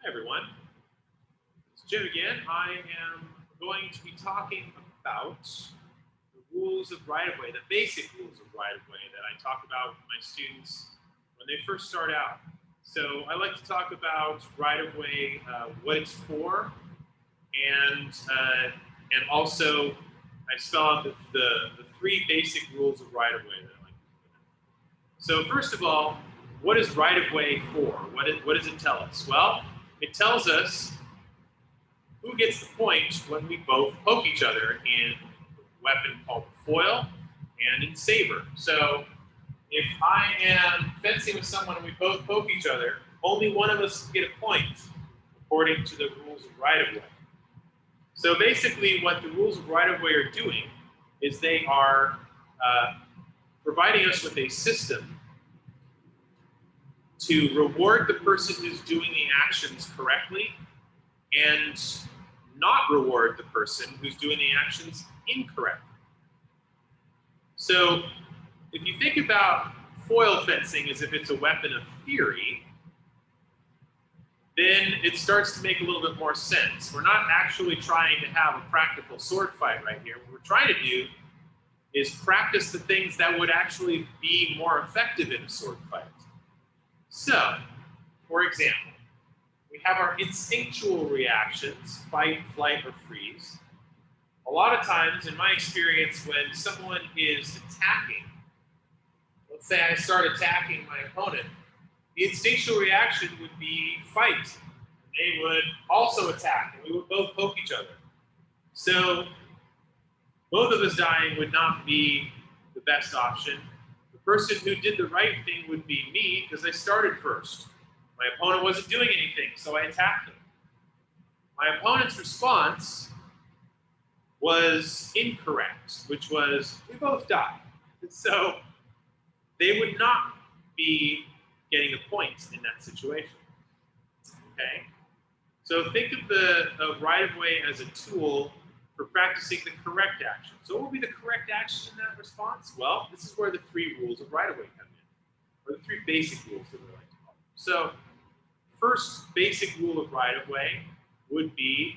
Hi, everyone. It's Jim again. I am going to be talking about the rules of right-of-way, the basic rules of right-of-way that I talk about with my students when they first start out. So I like to talk about right-of-way, what it's for, and also I spell out the three basic rules of right-of-way that I like to put in. So first of all, what is right-of-way for? What does it tell us? Well, it tells us who gets the point when we both poke each other in a weapon called foil and in saber. So if I am fencing with someone and we both poke each other, only one of us can get a point according to the rules of right-of-way. So basically what the rules of right-of-way are doing is they are providing us with a system to reward the person who's doing the actions correctly and not reward the person who's doing the actions incorrectly. So if you think about foil fencing as if it's a weapon of theory, then it starts to make a little bit more sense. We're not actually trying to have a practical sword fight right here. What we're trying to do is practice the things that would actually be more effective in a sword fight. So, for example, we have our instinctual reactions, fight, flight, or freeze. A lot of times, in my experience, when someone is attacking, let's say I start attacking my opponent, the instinctual reaction would be fight. They would also attack, and we would both poke each other. So both of us dying would not be the best option. The person who did the right thing would be me because I started first. My opponent wasn't doing anything, so I attacked him. My opponent's response was incorrect, which was, we both died. So they would not be getting a point in that situation. Okay? So think of right-of-way as a tool for practicing the correct action. So what would be the correct action in that response? Well, this is where the three rules of right-of-way come in, or the three basic rules that we like to call them. So first basic rule of right-of-way would be,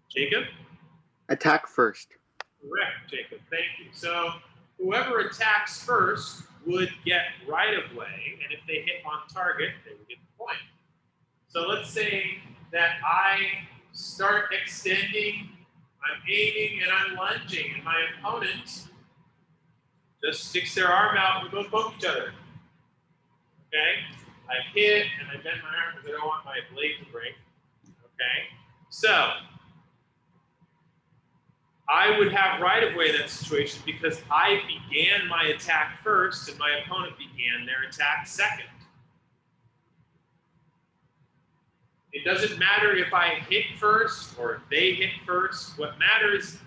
Jacob? Attack first. Correct, Jacob. Thank you. So whoever attacks first would get right-of-way, and if they hit on target, they would get the point. So let's say that I start extending, I'm aiming, and I'm lunging, and my opponent just sticks their arm out, and we both poke each other. Okay? I hit, and I bend my arm because I don't want my blade to break. Okay? So I would have right-of-way in that situation because I began my attack first and my opponent began their attack second. It doesn't matter if I hit first or if they hit first. What matters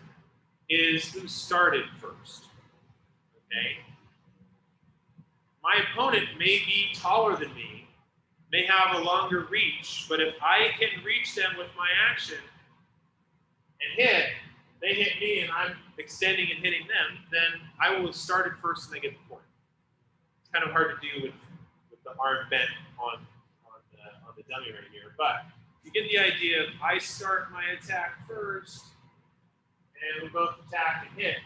is who started first. Okay? My opponent may be taller than me, may have a longer reach, but if I can reach them with my action and hit, they hit me and I'm extending and hitting them, then I will have started first and they get the point. It's kind of hard to do with the arm bent on the dummy right here, but you get the idea. If I start my attack first and we both attack and hit,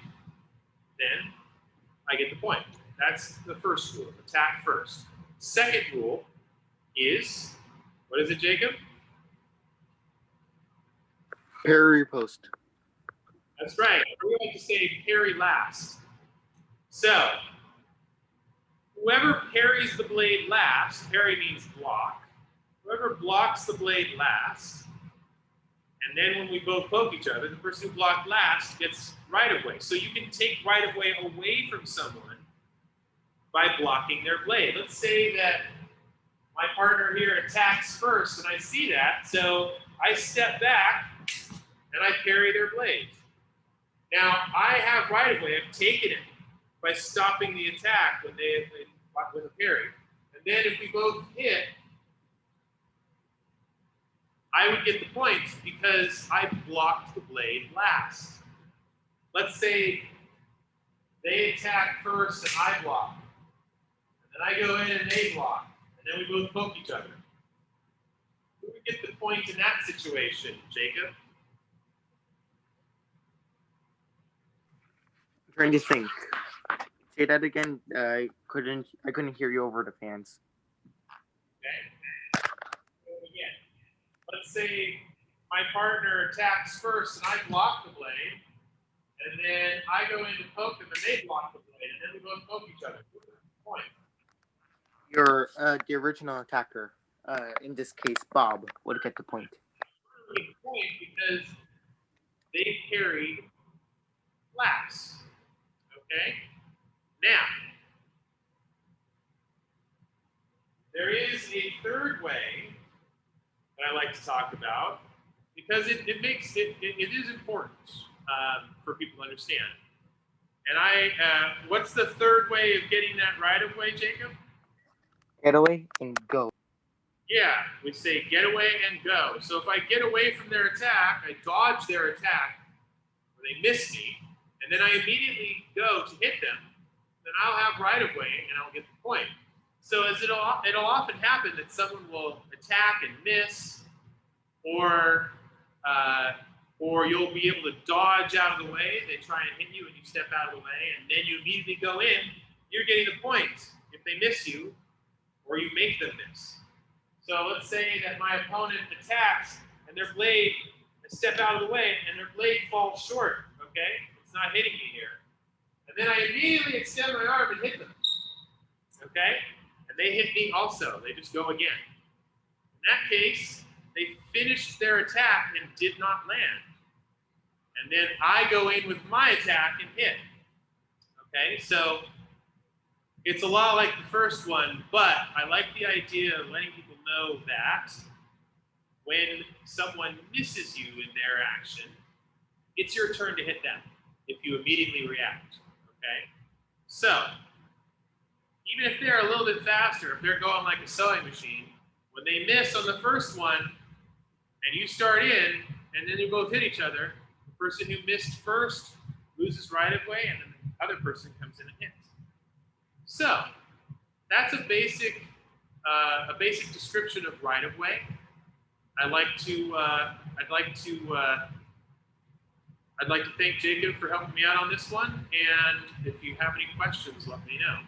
then I get the point. That's the first rule, attack first. Second rule is, what is it, Jacob? Parry riposte. That's right. We like to say parry last. So, whoever parries the blade last, parry means block, whoever blocks the blade last, and then when we both poke each other, the person who blocked last gets right-of-way. So you can take right-of-way away from someone by blocking their blade. Let's say that my partner here attacks first, and I see that, so I step back and I parry their blade. Now, I have right-of-way. I've taken it by stopping the attack when they with a parry. And then if we both hit, I would get the point because I blocked the blade last. Let's say they attack first and I block. And then I go in and they block. And then we both poke each other. Who get the point in that situation, Jacob? I'm trying to think. Say that again. I couldn't hear you over the fans. Okay. So again, let's say my partner attacks first and I block the blade, and then I go in to poke them and they block the blade, and then we both poke each other. Point. Your the original attacker, in this case Bob, would get the point. Point because they carried last. Okay? Now, there is a third way that I like to talk about because it is important for people to understand. And what's the third way of getting that right of way, Jacob? Get away and go. Yeah, we say get away and go. So if I get away from their attack, I dodge their attack, or they miss me, and then I immediately go to hit them, then I'll have right of way and I'll get the point. So as it'll often happen that someone will attack and miss, or you'll be able to dodge out of the way. They try and hit you and you step out of the way, and then you immediately go in. You're getting the point if they miss you or you make them miss. So let's say that my opponent attacks and their blade, I step out of the way and their blade falls short, okay? It's not hitting me here. And then I immediately extend my arm and hit them, okay? And they hit me also. They just go again. In that case, they finished their attack and did not land. And then I go in with my attack and hit. Okay, so it's a lot like the first one, but I like the idea of letting people know that when someone misses you in their action, it's your turn to hit them if you immediately react. Okay, so even if they're a little bit faster, if they're going like a sewing machine, when they miss on the first one and you start in and then you both hit each other, the person who missed first loses right of way and then the other person comes in and hits. So that's a basic description of right of way. I'd like to thank Jacob for helping me out on this one. And if you have any questions, let me know.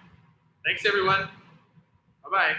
Thanks, everyone. Bye-bye.